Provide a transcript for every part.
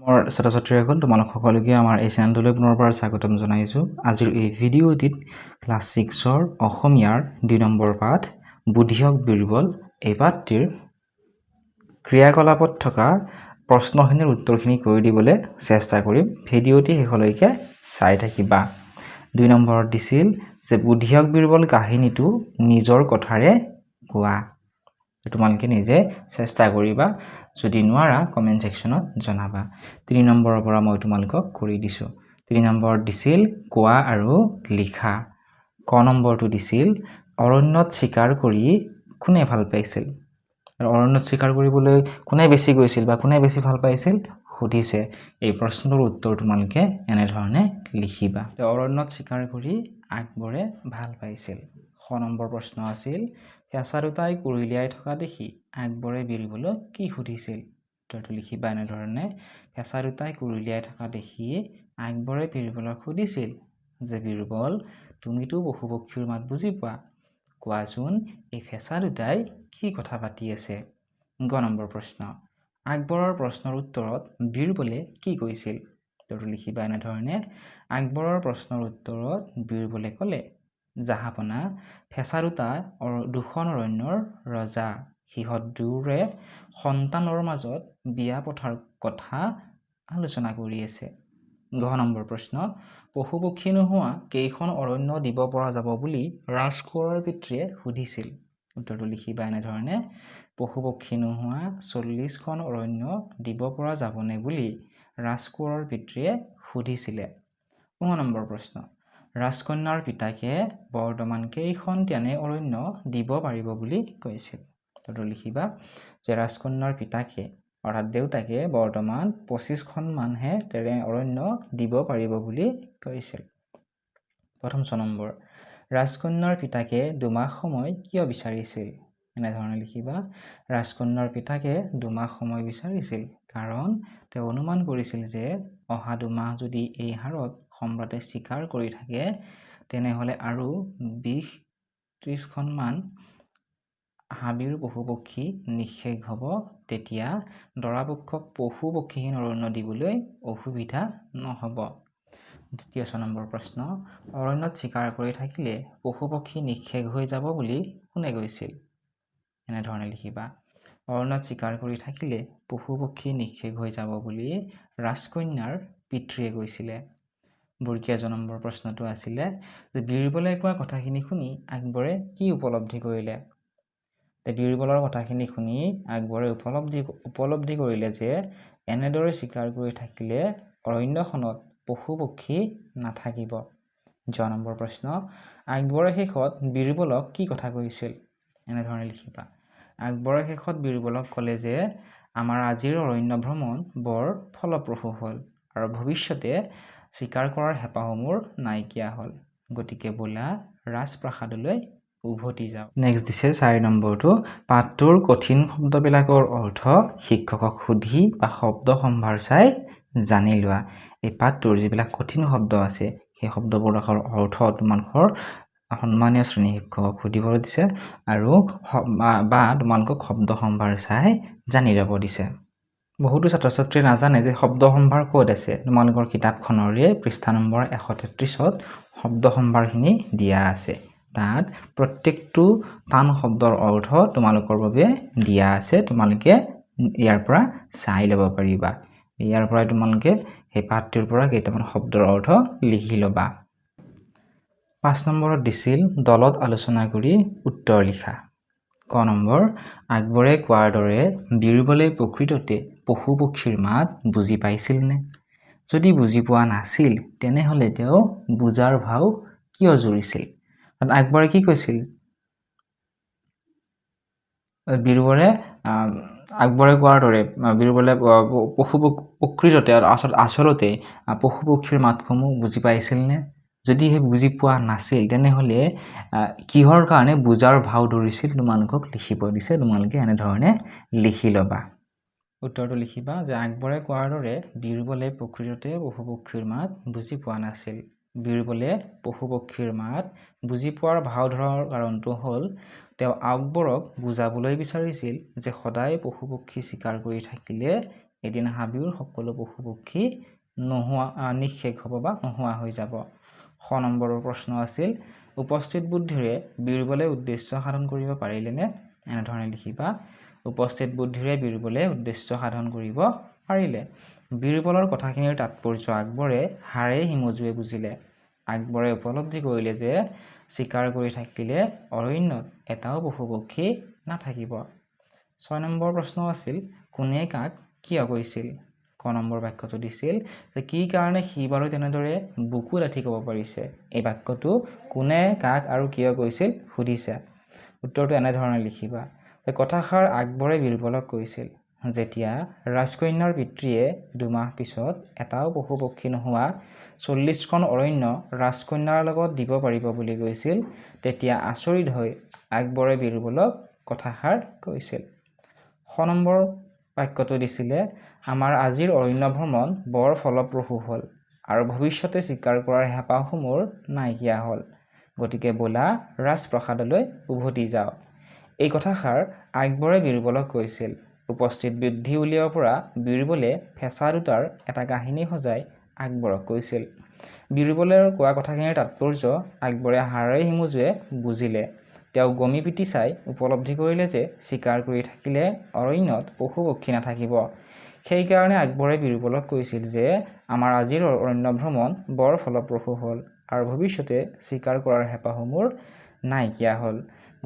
মোৰ ছাত্ৰ-ছাত্ৰীসকল তোমালোক সকলোকে আমাৰ এই চেনেলটোলৈ পুনৰবাৰ স্বাগতম জনাইছোঁ। আজিৰ এই ভিডিঅ'টিত ক্লাছ 6ৰ অসমীয়াৰ 2 নম্বৰ পাঠ বুদ্ধিয়ক বীৰবল এই পাঠটিৰ ক্ৰিয়াকলাপত থকা প্ৰশ্নখিনিৰ উত্তৰখিনি কৰি দিবলৈ চেষ্টা কৰিম। ভিডিঅ'টি শেষলৈকে চাই থাকিবা। 2 নম্বৰত দিছিল যে বুদ্ধিয়ক বীৰবল কাহিনীটো নিজৰ কথাৰে কোৱা। তোমালোকে নিজে চেষ্টা কৰিবা, যদি নোৱাৰা কমেন্ট সেকশনত জনাবা। 3 নম্বৰৰ পৰা মই তোমালোকক কৰি দিছোঁ। 3 নম্বৰত দিছিল কোৱা আৰু লিখা। ক নম্বৰটো দিছিল অৰণ্যত চিকাৰ কৰি কোনে ভাল পাইছিল। আৰু অৰণ্যত চিকাৰ কৰিবলৈ কোনে বেছি গৈছিল বা কোনে বেছি ভাল পাইছিল সুধিছে। এই প্ৰশ্নটোৰ উত্তৰ তোমালোকে এনেধৰণে লিখিবা। অৰণ্যত চিকাৰ কৰি আকবৰে ভাল পাইছিল। খ নম্বৰ প্ৰশ্ন আছিল ফেঁচা দুটাই কুৰিলিয়াই থকা দেখি আকবৰে বীৰবলক কি সুধিছিল। উত্তৰটো লিখিবা এনেধৰণে। ফেঁচা দুটাই কুৰিলিয়াই থকা দেখি আকবৰে বীৰবলক সুধিছিল যে বীৰবল, তুমিতো পশু পক্ষীৰ মাত বুজি পোৱা, কোৱাচোন এই ফেঁচা দুটাই কি কথা পাতি আছে। গ নম্বৰ প্ৰশ্ন আকবৰৰ প্ৰশ্নৰ উত্তৰত বীৰবলে কি কৈছিল। উত্তৰটো লিখিবা এনেধৰণে। আকবৰৰ প্ৰশ্নৰ উত্তৰত বীৰবলে ক'লে, জাহাপনা, ফেঁচা দুটা দুখন অৰণ্যৰ ৰজা, সিহঁত দুয়োৰে সন্তানৰ মাজত বিয়া পথাৰ কথা আলোচনা কৰি আছে। ঘ নম্বৰ প্ৰশ্ন পশু পক্ষী নোহোৱা কেইখন অৰণ্য দিব পৰা যাব বুলি ৰাজকোঁৱৰৰ পিতৃয়ে সুধিছিল। উত্তৰটো লিখিবা এনেধৰণে। পশু পক্ষী নোহোৱা 40খন অৰণ্য দিব পৰা যাবনে বুলি ৰাজকোঁৱৰৰ পিতৃয়ে সুধিছিলে। ঙ নম্বৰ প্ৰশ্ন ৰাজকন্যাৰ পিতাকে বৰ্তমান কেইখন তেনে অৰণ্য দিব পাৰিব বুলি কৈছিল। উত্তৰটো লিখিবা যে ৰাজকন্যাৰ পিতাকে অৰ্থাৎ দেউতাকে বৰ্তমান 25খন মানহে তেনে অৰণ্য দিব পাৰিব বুলি কৈছিল। প্ৰথম 6 নম্বৰ ৰাজকন্যাৰ পিতাকে 2 মাহ সময় কিয় বিচাৰিছিল। এনেধৰণে লিখিবা। ৰাজকন্যাৰ পিতাকে 2 মাহ সময় বিচাৰিছিল কাৰণ তেওঁ অনুমান কৰিছিল যে অহা 2 মাহ যদি এই হাৰত সম্ৰাটে চিকাৰ কৰি থাকে তেনেহলে আৰু 20-30খন মান হাবিৰ পশু পক্ষী নিঃশেষ হ'ব। তেতিয়া দৰাপক্ষক পশু পক্ষীহীন অৰণ্য দিবলৈ অসুবিধা নহ'ব। দ্বিতীয় 6 নম্বৰ প্ৰশ্ন অৰণ্যত চিকাৰ কৰি থাকিলে পশু পক্ষী নিঃশেষ হৈ যাব বুলি কোনে কৈছিল। এনেধৰণে লিখিবা। অৰণ্যত চিকাৰ কৰি থাকিলে পশু পক্ষী নিঃশেষ হৈ যাব বুলি ৰাজকন্যাৰ পিতৃয়ে কৈছিলে। বৰ্গীয় 1 নম্বৰ প্ৰশ্নটো আছিলে যে বীৰবলে কোৱা কথাখিনি শুনি আকবৰে কি উপলব্ধি কৰিলে। বীৰবলৰ কথাখিনি শুনি আকবৰে উপলব্ধি কৰিলে যে এনেদৰে চিকাৰ কৰি থাকিলে অৰণ্যখনত পশু পক্ষী নাথাকিব। জ নম্বৰ প্ৰশ্ন আকবৰে শেষত বীৰবলক কি কথা কৈছিল। এনেধৰণে লিখিবা। আকবৰে শেষত বীৰবলক ক'লে যে আমাৰ আজিৰ অৰণ্য ভ্ৰমণ বৰ ফলপ্ৰসূ হ'ল আৰু ভৱিষ্যতে চিকাৰ কৰাৰ হেঁপাহো মোৰ নাইকিয়া হ'ল। গতিকে বোলা ৰাজপ্ৰাসাদলৈ উভতি যাওঁ। নেক্সট দিছে 4 নম্বৰটো পাঠটোৰ কঠিন শব্দবিলাকৰ অৰ্থ শিক্ষকক সুধি বা শব্দ সম্ভাৰ চাই জানি লোৱা। এই পাঠটোৰ যিবিলাক কঠিন শব্দ আছে সেই শব্দবোৰৰ অৰ্থ তোমালোকৰ সন্মানীয় শ্ৰেণী শিক্ষকক সুধিবলৈ দিছে আৰু বা তোমালোকক শব্দ সম্ভাৰ চাই জানি ল'ব দিছে। বহুতো ছাত্ৰ ছাত্ৰীয়ে নাজানে যে শব্দ সম্ভাৰ ক'ত আছে। তোমালোকৰ কিতাপখনৰে পৃষ্ঠা নম্বৰ 133ত শব্দ সম্ভাৰখিনি দিয়া আছে। তাত প্ৰত্যেকটো টান শব্দৰ অৰ্থ তোমালোকৰ বাবে দিয়া আছে। তোমালোকে ইয়াৰ পৰা চাই ল'ব পাৰিবা। ইয়াৰ পৰাই তোমালোকে সেই পাঠটোৰ পৰা কেইটামান শব্দৰ অৰ্থ লিখি ল'বা। 5 নম্বৰত দিছিল দলত আলোচনা কৰি উত্তৰ লিখা। ক নম্বৰ আকবৰে কোৱাৰ দৰে বীৰবলে প্ৰকৃততে পশু পক্ষীৰ মাত বুজি পাইছিল নে। যদি বুজি পোৱা নাছিল তেনেহলে তেওঁ বুজাৰ ভাও কিয় জুৰিছিল। আকবৰে কি কৈছিল। আকবৰে কোৱাৰ দৰে বীৰবলে প্ৰকৃততে আচলতে পশু পক্ষীৰ মাতসমূহ বুজি পাইছিল নে। যদি সেই বুজি পোৱা নাছিল তেনেহলে কিহৰ কাৰণে বুজাৰ ভাও ধৰিছিল তোমালোকক লিখিব দিছে। তোমালোকে এনেধৰণে লিখি ল'বা। উত্তৰটো লিখিবা যে আকবৰে কোৱাৰ দৰে বীৰবলে প্ৰকৃততে পশু পক্ষীৰ মাত বুজি পোৱা নাছিল। বীৰবলে পশু পক্ষীৰ মাত বুজি পোৱাৰ ভাও ধৰাৰ কাৰণটো হ'ল তেওঁ আকবৰক বুজাবলৈ বিচাৰিছিল যে সদায় পশু পক্ষী চিকাৰ কৰি থাকিলে এদিন হাবিৰ সকলো পশু পক্ষী নিঃশেষ হ'ব বা নোহোৱা হৈ যাব। খ নম্বৰৰ প্ৰশ্ন আছিল উপস্থিত বুদ্ধিৰে বীৰবলে উদ্দেশ্য সাধন কৰিব পাৰিলেনে? এনেধৰণে লিখিবা। উপস্থিত বুদ্ধিৰে বীৰবলে উদ্দেশ্য সাধন কৰিব পাৰিলে। বীৰবলৰ কথাখিনিৰ তাৎপৰ্য আকবৰে হাড়ে হিমজুৱে বুজিলে। আকবৰে উপলব্ধি কৰিলে যে চিকাৰ কৰি থাকিলে অৰণ্যত এটাও পশু পক্ষী নাথাকিব। 6 নম্বৰ প্ৰশ্ন আছিল কোনে কাক কিয় কৈছিল? ক নম্বৰ বাক্যটো দিছিল যে কি কাৰণে সি বাৰু তেনেদৰে বুকু ডাঠি ক'ব পাৰিছে। এই বাক্যটো কোনে কাক আৰু কিয় কৈছিল সুধিছে। উত্তৰটো এনেধৰণে লিখিবা যে কথাষাৰ আকবৰে বীৰবলক কৈছিল যেতিয়া ৰাজকন্যাৰ পিতৃয়ে 2 মাহ পিছত এটাও পশু পক্ষী নোহোৱা 40খন অৰণ্য ৰাজকন্যাৰ লগত দিব পাৰিব বুলি কৈছিল তেতিয়া আচৰিত হৈ আকবৰে বীৰবলক কথাষাৰ কৈছিল। খ নম্বৰ বাক্যটো দিছিলে আমাৰ আজিৰ অৰণ্য ভ্ৰমণ বৰ ফলপ্ৰসূ হ'ল আৰু ভৱিষ্যতে চিকাৰ কৰাৰ হেঁপাহসমূহ নাইকিয়া হ'ল। গতিকে বোলা ৰাজপ্ৰসাদলৈ উভতি যাওঁ। এই কথাষাৰ আকবৰে বীৰবলক কৈছিল। উপস্থিত বুদ্ধি উলিয়াব পৰা বীৰবলে ফেঁচা দুটাৰ এটা কাহিনী সজাই আকবৰক কৈছিল। বীৰবলৰ কোৱা কথাখিনিৰ তাৎপৰ্য আকবৰে হাড়ে হিমজুৱে বুজিলে। তেওঁ গমি পিটি চাই উপলব্ধি কৰিলে যে চিকাৰ কৰি থাকিলে অৰণ্যত পশু পক্ষী নাথাকিব। সেইকাৰণে আকবৰে বীৰবলক কৈছিল যে আমাৰ আজিৰ অৰণ্য ভ্ৰমণ বৰ ফলপ্ৰসূ হ'ল আৰু ভৱিষ্যতে চিকাৰ কৰাৰ হেঁপাহসমূহ নাইকিয়া হ'ল।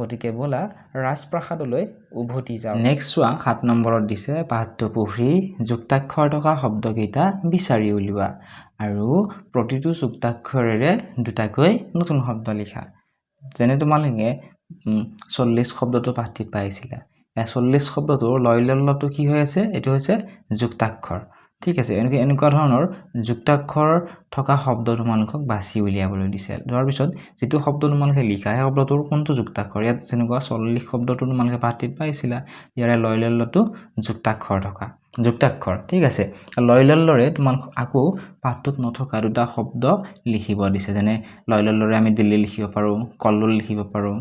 গতিকে বোলা ৰাজপ্ৰাসাদলৈ উভতি যাওঁ। নেক্সট চোৱা 7 নম্বৰত দিছে পাঠটো পঢ়ি যুক্তাক্ষৰ থকা শব্দকেইটা বিচাৰি উলিওৱা আৰু প্ৰতিটো যুক্তাক্ষৰেৰে দুটাকৈ নতুন শব্দ লিখা। যেনে তোমালোকে 40 শব্দটো পাঠটিত পাইছিলা। 40 শব্দটোৰ লয়লল্যটো কি হৈ আছে? এইটো হৈছে যুক্তাক্ষৰ। ঠিক আছে, এনেকুৱা ধৰণৰ যুক্তাক্ষৰ থকা শব্দ তোমালোকক বাছি উলিয়াবলৈ দিছে। ধৰাৰ পিছত যিটো শব্দ তোমালোকে লিখা সেই শব্দটোৰ কোনটো যুক্তাক্ষৰ? ইয়াত যেনেকুৱা 40 শব্দটো তোমালোকে পাঠটিত পাইছিলা, ইয়াৰে লয়লল্যটো যুক্তাক্ষৰ। ঠিক আছে, লয়লল্যৰে তোমালোক আকৌ পাঠটোত নথকা দুটা শব্দ লিখিব দিছে। যেনে লয়লল্যৰে আমি দিল্লী লিখিব পাৰোঁ, কল্লোল লিখিব পাৰোঁ।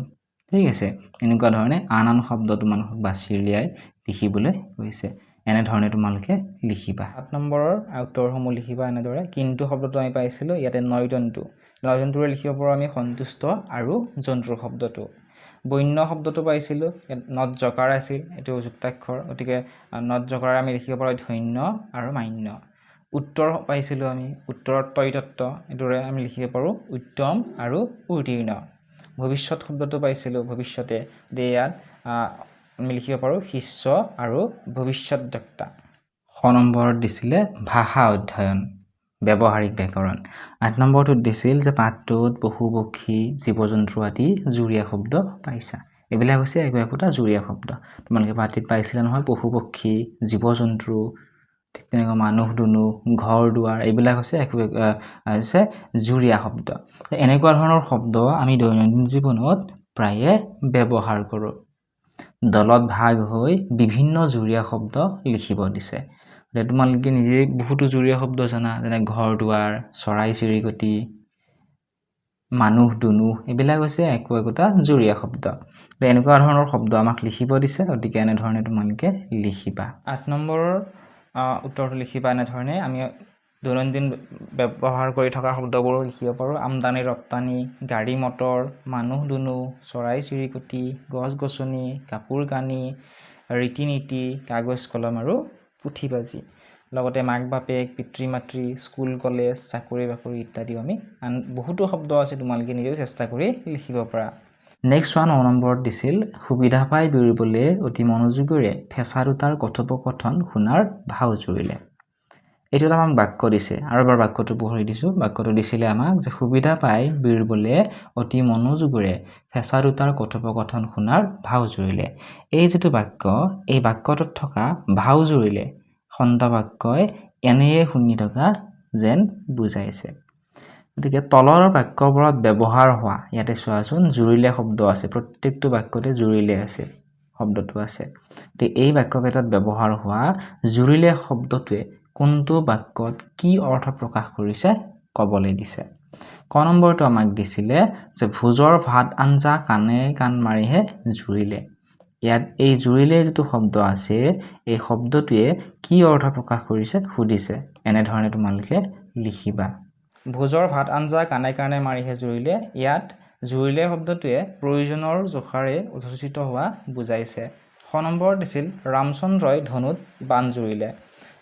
ঠিক আছে, এনেকুৱা ধৰণে আন শব্দ তোমালোকক বাছি উলিয়াই লিখিবলৈ কৈছে। এনেধৰণে তোমালোকে লিখিবা। 7 নম্বৰৰ উত্তৰসমূহ লিখিবা এনেদৰে। কিন্তু শব্দটো আমি পাইছিলোঁ ইয়াতে নয়জন্তুৰে লিখিব পাৰোঁ আমি সন্তুষ্ট আৰু জন্তুৰ শব্দটো। বন্য শব্দটো পাইছিলোঁ, ইয়াত নত জকাৰ আছিল, এইটো যুক্তাক্ষৰ। গতিকে নত জকাৰে আমি লিখিব পাৰোঁ ধন্য আৰু মান্য। উত্তৰ পাইছিলোঁ আমি, উত্তৰত তৈতত্ব, এইটোৰে আমি লিখিব পাৰোঁ উত্তম আৰু উত্তীৰ্ণ। ভৱিষ্যত শব্দটো পাইছিলোঁ ভৱিষ্যতে, ইয়াত আমি লিখিব পাৰোঁ শিষ্য আৰু ভৱিষ্যতদ্ৰষ্টা। খ নম্বৰত দিছিলে ভাষা অধ্যয়ন, ব্যৱহাৰিক ব্যাকৰণ। 8 নম্বৰটোত দিছিল যে পাঠটোত পশু পক্ষী জীৱ জন্তু আদি জুৰীয়া শব্দ পাইছা। এইবিলাক হৈছে একোটা জুৰীয়া শব্দ। তোমালোকে পাঠটিত পাইছিলা নহয় পশু পক্ষী, জীৱ জন্তু, ঠিক তেনেকুৱা মানুহ দুনুহ, ঘৰ দুৱাৰ, এইবিলাক হৈছে জুৰীয়া শব্দ। এনেকুৱা ধৰণৰ শব্দ আমি দৈনন্দিন জীৱনত প্ৰায়ে ব্যৱহাৰ কৰোঁ। দলত ভাগ হৈ বিভিন্ন জুৰীয়া শব্দ লিখিব দিছে। তোমালোকে নিজেই বহুতো জুৰীয়া শব্দ জানা, যেনে ঘৰ দুৱাৰ, চৰাই চিৰিকটি, মানুহ দুনুহ, এইবিলাক হৈছে একোটা জুৰীয়া শব্দ। এনেকুৱা ধৰণৰ শব্দ আমাক লিখিব দিছে, গতিকে এনেধৰণে তোমালোকে লিখিবা। 8 নম্বৰৰ উত্তৰটো লিখিবা এনেধৰণে। আমি দৈনন্দিন ব্যৱহাৰ কৰি থকা শব্দবোৰ লিখিব পাৰোঁ আমদানি ৰপ্তানি, গাড়ী মটৰ, মানুহ দুনুহ, চৰাই চিৰিকটি, গছ গছনি, কাপোৰ কানি, ৰীতি নীতি, কাগজ কলম আৰু পুথি বাজি। লগতে মাক বাপেক, পিতৃ মাতৃ, স্কুল কলেজ, চাকৰি বাকৰি ইত্যাদি আমি আন বহুতো শব্দ আছে, তোমালোকে নিজেও চেষ্টা কৰি লিখিব পাৰা। নেক্সট 9 নম্বৰত দিছিল সুবিধা পাই বীৰবলে অতি মনোযোগেৰে ফেঁচা দুটাৰ কথোপকথন শুনাৰ ভাও জুৰিলে। এইটো আমাক বাক্য দিছে, আৰু এবাৰ বাক্যটো পঢ়ি দিছোঁ। বাক্যটো দিছিলে আমাক যে সুবিধা পাই বীৰবলে অতি মনোযোগেৰে ফেঁচা দুটাৰ কথোপকথন শুনাৰ ভাও জুৰিলে। এই যিটো বাক্য, এই বাক্যটোত থকা ভাও জুৰিলে খণ্ড বাক্যই এনেয়ে শুনি থকা যেন বুজাইছে। গতিকে তলৰ বাক্যবোৰত ব্যৱহাৰ হোৱা, ইয়াতে চোৱাচোন জুৰিলে শব্দ আছে, প্ৰত্যেকটো বাক্যতে জুৰিলে আছে শব্দটো আছে। এই বাক্যকেইটাত ব্যৱহাৰ হোৱা জুৰিলে শব্দটোৱে কোনটো বাক্যত কি অৰ্থ প্ৰকাশ কৰিছে ক'বলৈ দিছে। ক নম্বৰটো আমাক দিছিলে যে ভোজৰ ভাত আঞ্জা কাণে কাণ মাৰিহে জুৰিলে। ইয়াত এই জুৰিলে যিটো শব্দ আছে এই শব্দটোৱে কি অৰ্থ প্ৰকাশ কৰিছে সুধিছে এনেধৰণে তোমালোকে লিখিবা ভোজৰ ভাত আঞ্জা কানে কানে মাৰিহে জুৰিলে ইয়াত জুৰিলে শব্দটোৱে প্ৰয়োজনৰ জোখাৰে উচ্চাৰিত হোৱা বুজাইছে খ নম্বৰ দিছিল ৰামচন্দ্ৰই ধনুত বান জুৰিলে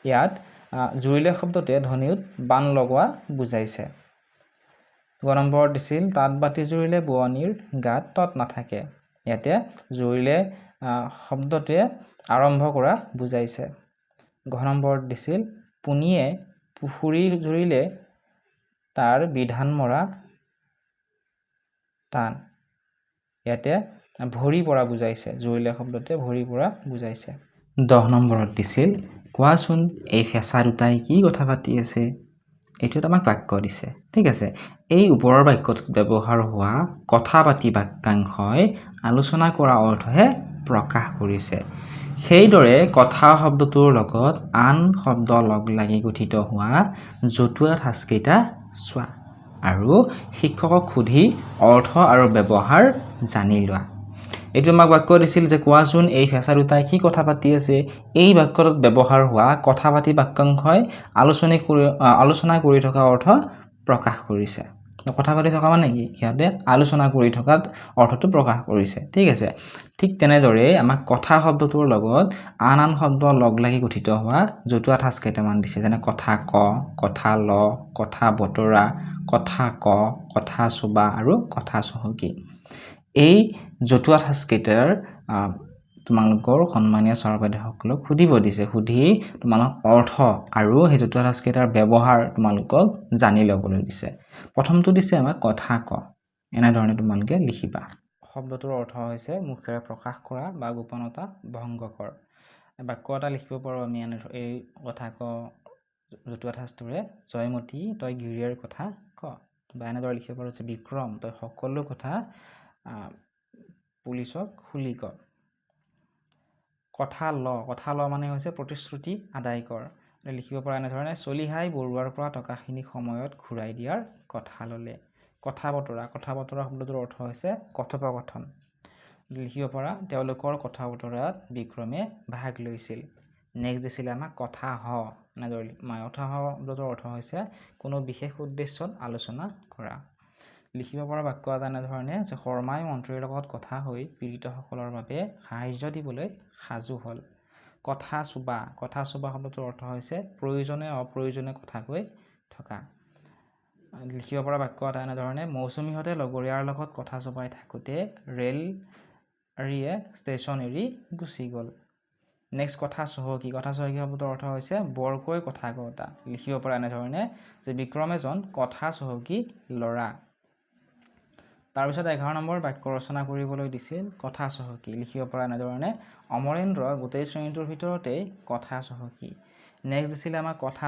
ইয়াত জুৰিলে শব্দটোৱে ধনুত বান লগোৱা বুজাইছে গ নম্বৰ দিছিল তাঁত বাতি জুৰিলে বোৱনীৰ গাত তত নাথাকে ইয়াতে জুৰিলে শব্দটোৱে আৰম্ভ কৰা বুজাইছে ঘ নম্বৰ দিছিল পুনিয়ে পুখুৰী জুৰিলে তাৰ বিধান মৰা টান ইয়াতে ভৰি পৰা বুজাইছে জুৰিলে শব্দটোৱে ভৰি পৰা বুজাইছে 10 নম্বৰত দিছিল কোৱাচোন এই ফেঁচা দুটাই কি কথা পাতি আছে এইটো আমাক বাক্য দিছে ঠিক আছে এই ওপৰৰ বাক্যটোত ব্যৱহাৰ হোৱা কথা পাতি বাক্যাংশই আলোচনা কৰা অৰ্থহে প্ৰকাশ কৰিছে সেইদৰে কথা শব্দটোৰ লগত আন শব্দ লগ লাগি গঠিত হোৱা জতুৱা ঠাচকেইটা চোৱা আৰু শিক্ষকক সুধি অৰ্থ আৰু ব্যৱহাৰ জানি লোৱা এইটো আমাক বাক্য দিছিল যে কোৱাচোন এই ফেঁচা দুটাই কি কথা পাতি আছে এই বাক্যটোত ব্যৱহাৰ হোৱা কথা পাতি বাক্যাংশই আলোচনা কৰি থকা অৰ্থ প্ৰকাশ কৰিছে কথা পাতি থকা মানে কি ইয়াতে আলোচনা কৰি থকাত অৰ্থটো প্ৰকাশ কৰিছে ঠিক আছে ঠিক তেনেদৰে আমাক কথা শব্দটোৰ লগত আন আন শব্দ লগ লাগি গঠিত হোৱা জতুৱা ঠাচ কেইটামান দিছে যেনে কথা ক কথা ল কথা বতৰা কথা ক কথা চোবা আৰু কথা চহকী এই জতুৱা ঠাচ কেইটাৰ তোমালোকৰ সন্মানীয় ছাৰ বাইদেউসকলক সুধিব দিছে সুধি তোমালোক অৰ্থ আৰু সেই জতুৱা ঠাচ কেইটাৰ ব্যৱহাৰ তোমালোকক জানি ল'বলৈ দিছে প্ৰথমটো দিছে আমাক কথা ক এনেধৰণে তোমালোকে লিখিবা শব্দটোৰ অৰ্থ হৈছে মুখেৰে প্ৰকাশ কৰা বা গোপনতা ভংগ কৰ বাক্য এটা লিখিব পাৰোঁ আমি এই কথা ক জতুৱা ঠাচটোৰে জয়মতী তই গিৰিয়েৰ কথা ক বা এনেদৰে লিখিব পাৰোঁ যে বিক্ৰম তই সকলো কথা পুলিচক খুলি ক কথা ল মানে হৈছে প্ৰতিশ্ৰুতি আদায় কৰ লিখিব পৰা এনেধৰণে চলিহাই বৰুৱাৰ পৰা টকাখিনি সময়ত ঘূৰাই দিয়াৰ কথা ল'লে কথা বতৰা শব্দটোৰ অৰ্থ হৈছে কথোপকথন লিখিব পৰা তেওঁলোকৰ কথা বতৰাত বিক্ৰমে ভাগ লৈছিল নেক্সট দিছিল আমাক কথা হ এনেদৰে কথা হ শব্দটোৰ অৰ্থ হৈছে কোনো বিশেষ উদ্দেশ্যত আলোচনা কৰা লিখিব পৰা বাক্য এটা এনেধৰণে যে শৰ্মাই মন্ত্ৰীৰ লগত কথা হৈ পীড়িতসকলৰ বাবে সাহায্য দিবলৈ সাজু হ'ল কথা চোবা শব্দটোৰ অৰ্থ হৈছে প্ৰয়োজনীয় অপ্ৰয়োজনীয় কথা কৈ থকা লিখিব পৰা বাক্য এটা এনেধৰণে মৌচুমীহঁতে লগৰীয়াৰ লগত কথা চপাই থাকোঁতে ৰেল গাড়ীয়ে ষ্টেচন এৰি গুচি গ'ল নেক্সট কথা চহকী শব্দটোৰ অৰ্থ হৈছে বৰকৈ কথা কওঁতা লিখিব পৰা এনেধৰণে যে বিক্ৰম এজন কথা চহকী ল'ৰা তাৰপিছত 11 নম্বৰ বাক্য ৰচনা কৰিবলৈ দিছিল কথা চহকী লিখিব পৰা এনেধৰণে অমৰেন্দ্ৰ গোটেই শ্ৰেণীটোৰ ভিতৰতেই কথা চহকী নেক্সট দিছিল আমাক কথা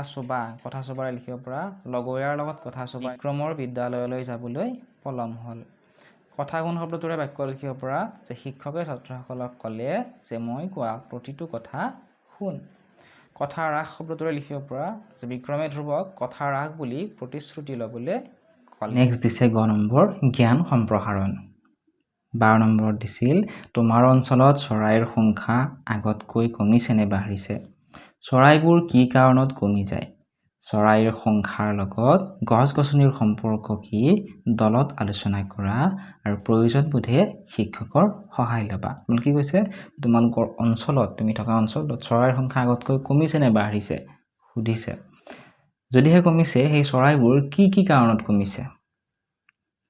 চোবাৰে লিখিব পৰা লগৰীয়াৰ লগত কথা চোবা বিক্ৰমৰ বিদ্যালয়লৈ যাবলৈ পলম হ'ল কথা গুণ শব্দটোৰে বাক্য লিখিব পৰা যে শিক্ষকে ছাত্ৰসকলক ক'লে যে মই কোৱা প্ৰতিটো কথা শুন কথা ৰাস শব্দটোৰে লিখিব পৰা যে বিক্ৰমে ধ্ৰুৱক কথা ৰাস বুলি প্ৰতিশ্ৰুতি ল'বলৈ নেক্সট দিছে গ নম্বৰ জ্ঞান সম্প্ৰসাৰণ 12 নম্বৰত দিছিল তোমাৰ অঞ্চলত চৰাইৰ সংখ্যা আগতকৈ কমিছে নে বাঢ়িছে চৰাইবোৰ কি কাৰণত কমি যায় চৰাইৰ সংখ্যাৰ লগত গছ-গছনিৰ সম্পৰ্ক কি দলত আলোচনা কৰা আৰু প্ৰয়োজন বোধে শিক্ষকৰ সহায় ল'বা মানে কি কৈছে তোমালোকৰ অঞ্চলত তুমি থকা অঞ্চলত চৰাইৰ সংখ্যা আগতকৈ কমিছে নে বাঢ়িছে সুধিছে যদিহে কমিছে সেই চৰাইবোৰ কি কাৰণত কমিছে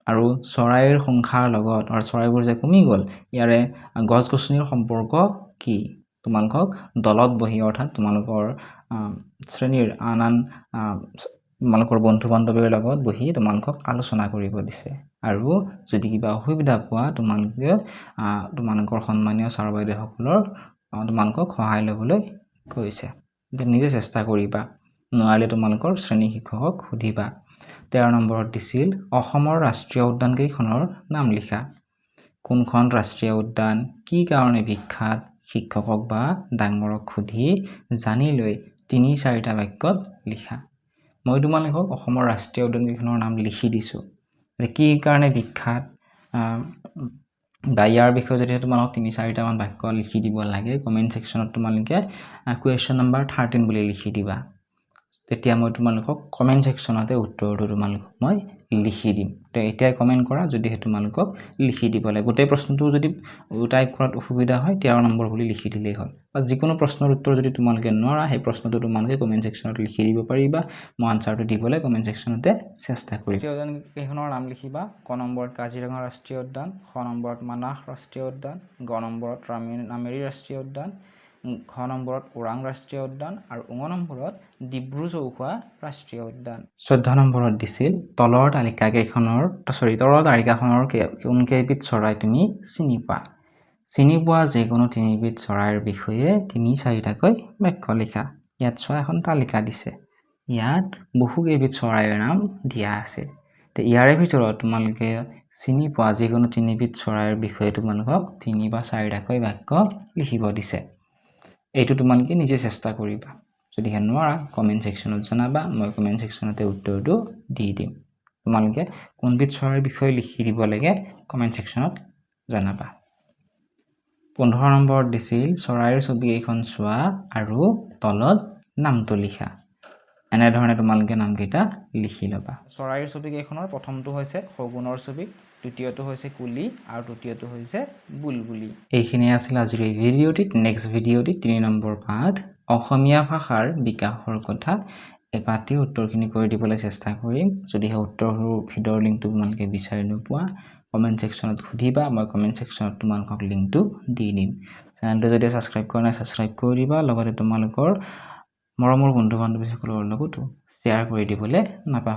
আৰু চৰাইৰ সংখ্যাৰ লগত আৰু চৰাইবোৰ যে কমি গ'ল ইয়াৰে গছ-গছনিৰ সম্পৰ্ক কি তোমালোকক দলত বহি অৰ্থাৎ তোমালোকৰ শ্ৰেণীৰ আন তোমালোকৰ বন্ধু-বান্ধৱীৰ লগত বহি তোমালোকক আলোচনা কৰিব দিছে আৰু যদি কিবা অসুবিধা পোৱা তোমালোকৰ সন্মানীয় ছাৰ বাইদেউসকলৰ তোমালোকক সহায় ল'বলৈ কৈছে যে নিজে চেষ্টা কৰিবা নোৱাৰিলে তোমালোকৰ শ্ৰেণী শিক্ষকক সুধিবা 13 নম্বৰত দিছিল অসমৰ ৰাষ্ট্ৰীয় উদ্যান কেইখনৰ নাম লিখা কোনখন ৰাষ্ট্ৰীয় উদ্যান কি কাৰণে বিখ্যাত শিক্ষকক বা ডাঙৰক সুধি জানি লৈ 3-4টা বাক্যত লিখা মই তোমালোকক অসমৰ ৰাষ্ট্ৰীয় উদ্যান কেইখনৰ নাম লিখি দিছোঁ কি কাৰণে বিখ্যাত বা ইয়াৰ বিষয়ে যদি তোমালোক 3-4টা মান বাক্য লিখি দিব লাগে কমেন্ট সেকশনত তোমালোকে কুৱেশ্যন নম্বৰ 13 বুলি লিখি দিবা তেতিয়া মই তোমালোকক কমেন্ট সেকশনতে উত্তৰটো তোমালোকক মই লিখি দিম তো এতিয়াই কমেন্ট কৰা যদি তোমালোকক লিখি দিব লাগে গোটেই প্ৰশ্নটো যদি টাইপ কৰাত অসুবিধা হয় 13 নম্বৰ বুলি লিখি দিলেই হ'ল বা যিকোনো প্ৰশ্নৰ উত্তৰ যদি তোমালোকে নোৱাৰা সেই প্ৰশ্নটো তোমালোকে কমেন্ট সেকশনত লিখি দিব পাৰিবা মই আনসাৰটো দিবলৈ কমেন্ট সেকশনতে চেষ্টা কৰিম কেইখনৰ নাম লিখিবা ক নম্বৰত কাজিৰঙা ৰাষ্ট্ৰীয় উদ্যান খ নম্বৰত মানাহ ৰাষ্ট্ৰীয় উদ্যান গ নম্বৰত নামেৰি ৰাষ্ট্ৰীয় উদ্যান ঘ নম্বৰত ওৰাং ৰাষ্ট্ৰীয় উদ্যান আৰু ঙ নম্বৰত ডিব্ৰু চৌখোৱা ৰাষ্ট্ৰীয় উদ্যান 14 নম্বৰত দিছিল তলৰ তালিকাখনৰ কোনকেইবিধ চৰাই তুমি চিনি পোৱা যিকোনো তিনিবিধ চৰাইৰ বিষয়ে 3-4টাকৈ বাক্য লিখা ইয়াত চোৱা এখন তালিকা দিছে ইয়াত বহুকেইবিধ চৰাইৰ নাম দিয়া আছে তে ইয়াৰে ভিতৰত তোমালোকে চিনি পোৱা যিকোনো তিনিবিধ চৰাইৰ বিষয়ে তোমালোকক 3 বা 4টাকৈ বাক্য লিখিব দিছে এইটো তোমালোকে নিজে চেষ্টা কৰিবা যদি নোৱাৰা কমেন্ট সেকশনত জনাবা মই কমেন্ট সেকশনতে উত্তৰটো দি দিম তোমালোকে কোনবিধ চৰাইৰ বিষয়ে লিখি দিব লাগে কমেন্ট সেকশনত জনাবা 15 নম্বৰত দিছিল চৰাইৰ ছবি এখন চোৱা আৰু তলত নামটো লিখা এনে ধৰণে তোমালোকে নামকেইটা লিখি লবা চৰাইৰ ছবি কেইখনৰ প্ৰথমটো হৈছে শগুনৰ ছবি দ্বিতীয়টো হৈছে কুলি আৰু তৃতীয়টো হৈছে বুলবুলি এইখিনি আছিল আজিৰ এই ভিডিঅ'টিত নেক্সট ভিডিঅ'টিত 3 নম্বৰ পাঠ অসমীয়া ভাষাৰ বিকাশৰ কথা এই পাঠৰ উত্তৰখিনি কৰি দিবলৈ চেষ্টা কৰিম যদি এই উত্তৰৰ ভিডিঅ'ৰ লিংকটো তোমালোকে বিচাৰি নোপোৱা কমেন্ট সেকশনত সুধিবা মই কমেন্ট সেকশনত তোমালোকক লিংকটো দি দিম চেনেলটো যদি সাবস্ক্ৰাইব কৰা নাই সাবস্ক্ৰাইব কৰি দিবা লগতে তোমালোকৰ মৰমৰ বন্ধু বান্ধৱীসকলৰ লগতো শ্বেয়াৰ কৰি দিবলৈ নাপাহৰিবা